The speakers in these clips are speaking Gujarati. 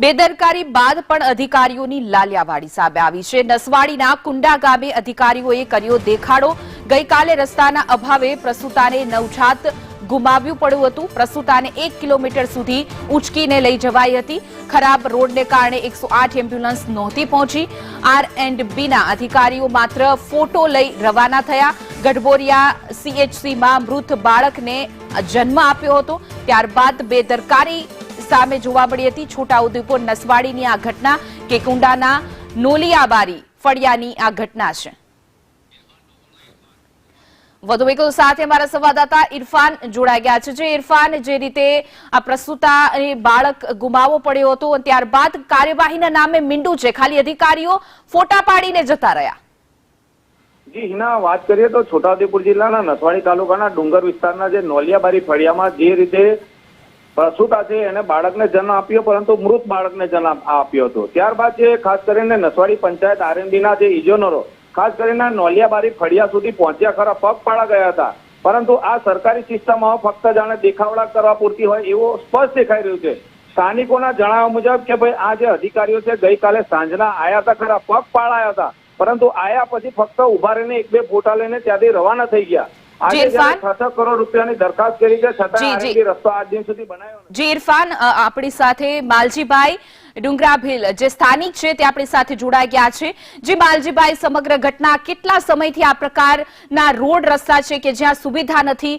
બેદરકારી બાદ પણ અધિકારીઓની લાલિયાવાડી સામે આવી છે। નસવાડીના કુંડા ગામે અધિકારીઓએ કર્યો દેખાડો। ગઈકાલે રસ્તાના અભાવે પ્રસૂતાને નવજાત ગુમાવ્યું પડ્યું હતું। પ્રસૂતાને 1 કિલોમીટર સુધી ઉંચકીને લઈ જવાઈ હતી। ખરાબ રોડને કારણે 108 એમ્બ્યુલન્સ નહોતી પહોંચી। R&Bના અધિકારીઓ માત્ર ફોટો લઈ રવાના થયા। ગઢબોરિયા CHCમાં મૃત બાળકને જન્મ આપ્યો હતો, ત્યારબાદ બેદરકારી સામે જોવા મળી હતી। છોટાઉદેપુર નસવાડીની આ ઘટના કે કુંડાના નોલિયાબારી ફળિયાની આ ઘટના છે। વધુ વિગતો સાથે અમારા સંવાદદાતા ઇરફાન જોડાઈ ગયા છે। જે ઇરફાન, જે રીતે આ પ્રસૂતા બાળક ગુમાવવો પડ્યો હતો, ત્યારબાદ કાર્યવાહીના નામે મીંડું છે, ખાલી અધિકારીઓ ફોટા પાડીને જતા રહ્યા। જી હિના, વાત કરીએ તો છોટાઉદેપુર જિલ્લાના નસવાડી તાલુકાના ડુંગર વિસ્તારના જે નોલિયાબારી ફળિયામાં જે રીતે પ્રસૂતા છે એને બાળકને જન્મ આપ્યો, પરંતુ મૃત બાળકને જન્મ આપ્યો હતો। ત્યારબાદ જે ખાસ કરીને નસવાડી પંચાયત R&Bના જે ઇજનેરો ખાસ કરીને નોલિયાબારી ફળિયા સુધી પહોંચ્યા ખરા, પગપાળા ગયા હતા, પરંતુ આ સરકારી સિસ્ટમમાં ફક્ત જાણે દેખાવડા કરવા પૂરતી હોય એવું સ્પષ્ટ દેખાઈ રહ્યું છે। સ્થાનિકોના જણાવ્યા મુજબ કે ભાઈ આ જે અધિકારીઓ છે ગઈકાલે સાંજના આયા હતા ખરા, પગપાળા આવ્યા હતા, પરંતુ આયા પછી ફક્ત ઉભા રહીને 1-2 ફોટા લઈને ત્યાંથી રવાના થઈ ગયા। આજે 6 કરોડ રૂપિયાની દરખાસ્ત કરી છે, છતાં રસ્તો આજ દિન સુધી બનાવ્યો નથી। જી ઇરફાન, આપણી સાથે માલજીભાઈ ડુંગરાભીલ જે સ્થાનિક છે તે આપણી સાથે જોડાઈ ગયા છે। જે માલજીભાઈ, સમગ્ર ઘટના કેટલા સમયથી આ પ્રકારના રોડ રસ્તા છે કે જ્યાં સુવિધા નથી,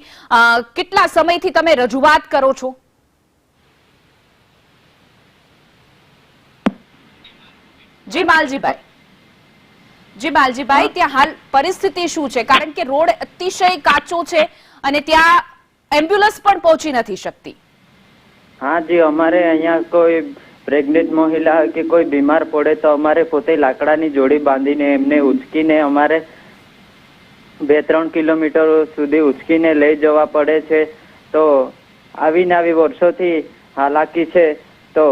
કેટલા સમયથી તમે રજૂઆત કરો છો? જી માલજીભાઈ, ત્યાં હાલ પરિસ્થિતિ શું છે? કારણ કે રોડ અતિશય કાચો છે અને ત્યાં એમ્બ્યુલન્સ પણ પહોંચી નથી શકતી। હા જી, અમારે અહીંયા કોઈ પ્રેગ્નેન્ટ મહિલા કે કોઈ બીમાર પડે તો અમારે પોતે લાકડાની જોડી બાંધીને એમને ઉચકીને અમારે 2-3 કિલોમીટર સુધી ઉચકીને લઈ જવા પડે છે। તો આવીને આવી વર્ષોથી હાલાકી છે। તો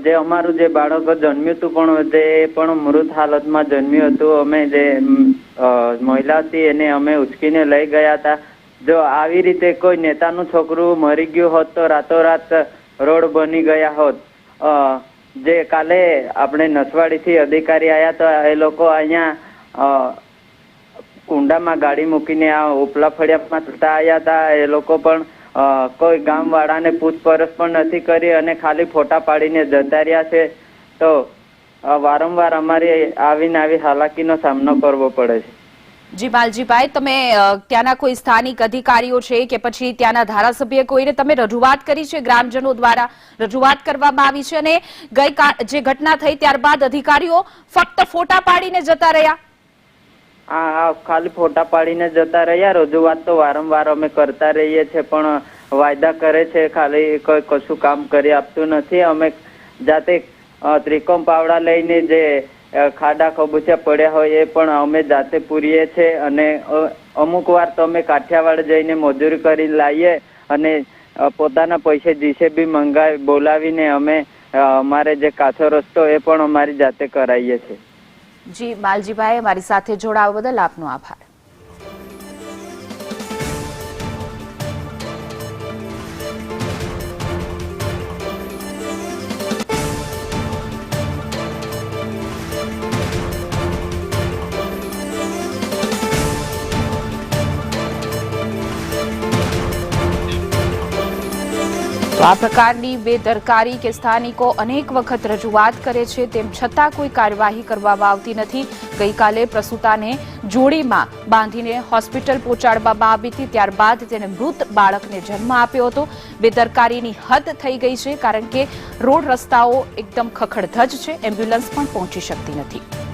જે અમારું જે બાળક જન્મ્યું હતું પણ તે પણ મૃત હાલતમાં જન્મ્યું હતું। અમે જે મહિલા હતી એને અમે ઉચકીને લઈ ગયા હતા। જો આવી રીતે કોઈ નેતાનું છોકરું મરી ગયું હોત તો રાતોરાત રોડ બની ગયા હોત। જે કાલે આપણે નસવાડીથી અધિકારી આવ્યા તો એ લોકો અહીંયા કુંડામાં ગાડી મૂકીને આ ઉપલા ફળિયામાં થતા આવ્યા હતા। એ લોકો પણ કોઈ ગામ વાળાને પૂછપરછ પણ નથી કરી અને ખાલી ફોટા પાડીને જતા રહ્યા છે। તો વારંવાર અમારે આવીને આવી હાલાકીનો સામનો કરવો પડે છે। જી માલજીભાઈ, તમે ત્યાંના કોઈ સ્થાનિક અધિકારીઓ છે કે પછી ત્યાંના ધારાસભ્ય કોઈને તમે રજૂઆત કરી છે? ગ્રામજનો દ્વારા રજૂઆત કરવામાં આવી છે અને જે ઘટના થઈ ત્યારબાદ અધિકારીઓ ફક્ત ફોટા પાડીને જતા રહ્યા? હા, ખાલી ફોટા પાડીને જતા રહ્યા। રજૂઆત તો વારંવાર અમે કરતા રહીએ છીએ, પણ વાયદા કરે છે, ખાલી કોઈ કશું કામ કરી આપતું નથી। અમે જાતે ત્રિકોમ પાવડા લઈને જે ખાડા ખબૂચિયા પડ્યા હોય એ પણ અમે જાતે પૂરીએ છીએ અને અમુક વાર તો અમે કાઠિયાવાડ જઈને મજૂરી કરી લાવીએ અને પોતાના પૈસે JCB મંગાવી બોલાવીને અમે અમારે જે કાચો રસ્તો એ પણ અમારી જાતે કરાવીએ છીએ। જી માલજીભાઈ, અમારી સાથે જોડાવા બદલ આપનો આભાર। આ પ્રકારની બેદરકારી કે સ્થાનિકો અનેક વખત રજૂઆત કરે છે, તેમ છતાં કોઈ કાર્યવાહી કરવામાં આવતી નથી। ગઈકાલે પ્રસૂતાને જોડીમાં બાંધીને હોસ્પિટલ પહોંચાડવામાં આવી હતી, ત્યારબાદ તેને મૃત બાળકને જન્મ આપ્યો હતો। બેદરકારીની હદ થઈ ગઈ છે, કારણ કે રોડ રસ્તાઓ એકદમ ખખડધજ છે, એમ્બ્યુલન્સ પણ પહોંચી શકતી નથી।